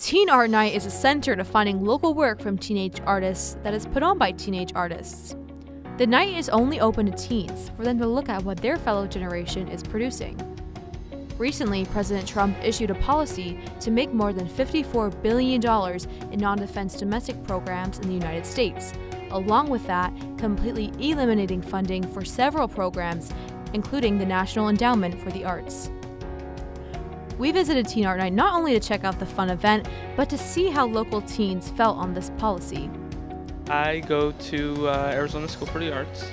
Teen Art Night is a center to finding local work from teenage artists that is put on by teenage artists. The night is only open to teens for them to look at what their fellow generation is producing. Recently, President Trump issued a policy to make more than $54 billion in non-defense domestic programs in the United States. Along with that, completely eliminating funding for several programs, including the National Endowment for the Arts. We visited Teen Art Night not only to check out the fun event, but to see how local teens felt on this policy. I go to Arizona School for the Arts,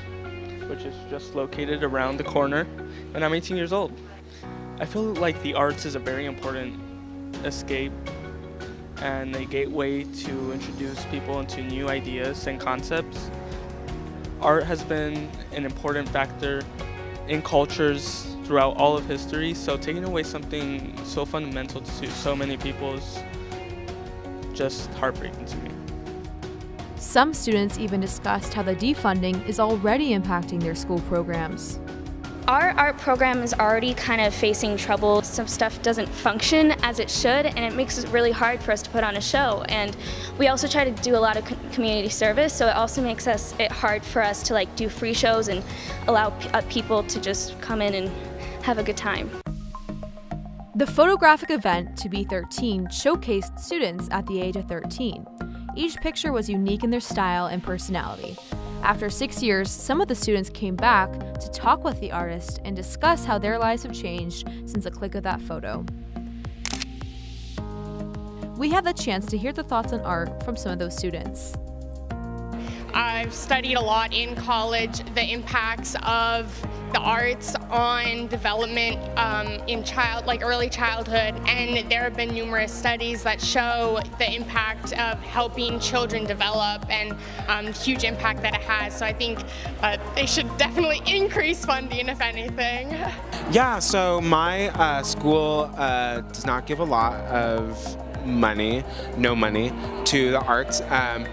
which is just located around the corner, and I'm 18 years old. I feel like the arts is a very important escape and a gateway to introduce people into new ideas and concepts. Art has been an important factor in cultures throughout all of history, so taking away something so fundamental to so many people is just heartbreaking to me. Some students even discussed how the defunding is already impacting their school programs. Our art program is already kind of facing trouble. Some stuff doesn't function as it should, and it makes it really hard for us to put on a show. And we also try to do a lot of community service, so it also makes it hard for us to do free shows and allow people to just come in and have a good time. The photographic event, To Be 13, showcased students at the age of 13. Each picture was unique in their style and personality. After 6 years, some of the students came back to talk with the artist and discuss how their lives have changed since the click of that photo. We had the chance to hear the thoughts on art from some of those students. I've studied a lot in college the impacts of the arts on development in early childhood, and there have been numerous studies that show the impact of helping children develop and huge impact that it has. So I think they should definitely increase funding, if anything. Yeah, so my school does not give a lot of no money to the arts,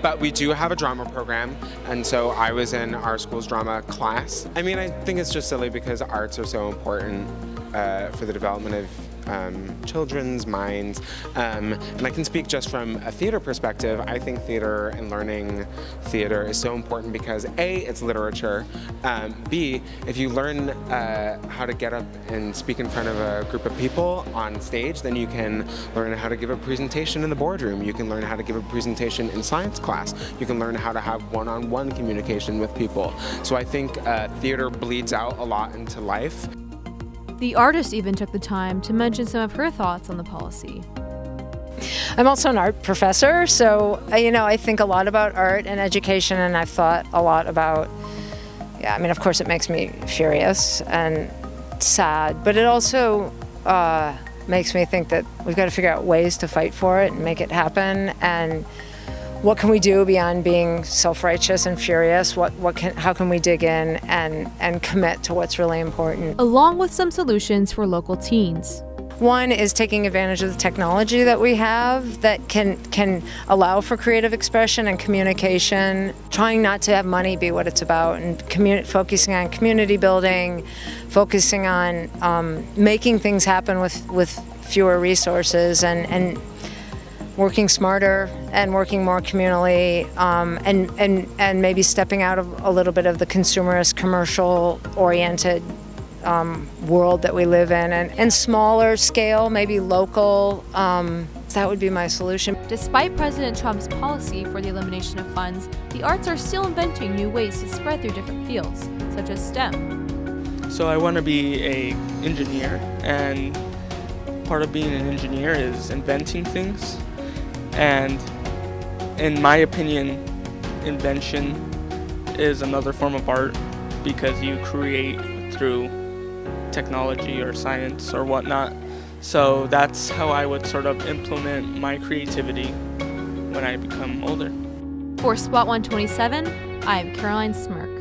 but we do have a drama program, and so I was in our school's drama class. I mean, I think it's just silly because arts are so important for the development of children's minds, and I can speak just from a theater perspective. I think theater and learning theater is so important because A, it's literature, B, if you learn how to get up and speak in front of a group of people on stage, then you can learn how to give a presentation in the boardroom, you can learn how to give a presentation in science class, you can learn how to have one-on-one communication with people. So I think theater bleeds out a lot into life. The artist even took the time to mention some of her thoughts on the policy. I'm also an art professor, so I think a lot about art and education, and I've thought a lot about, of course it makes me furious and sad, but it also makes me think that we've got to figure out ways to fight for it and make it happen, and what can we do beyond being self-righteous and furious? How can we dig in and commit to what's really important? Along with some solutions for local teens. One is taking advantage of the technology that we have that can allow for creative expression and communication, trying not to have money be what it's about, and focusing on community building, focusing on making things happen with fewer resources, and working smarter and working more communally, and maybe stepping out of a little bit of the consumerist, commercial-oriented world that we live in, and smaller scale, maybe local. That would be my solution. Despite President Trump's policy for the elimination of funds, the arts are still inventing new ways to spread through different fields, such as STEM. So I want to be an engineer, and part of being an engineer is inventing things. And in my opinion, invention is another form of art because you create through technology or science or whatnot. So that's how I would sort of implement my creativity when I become older. For Spot 127, I am Caroline Smyrk.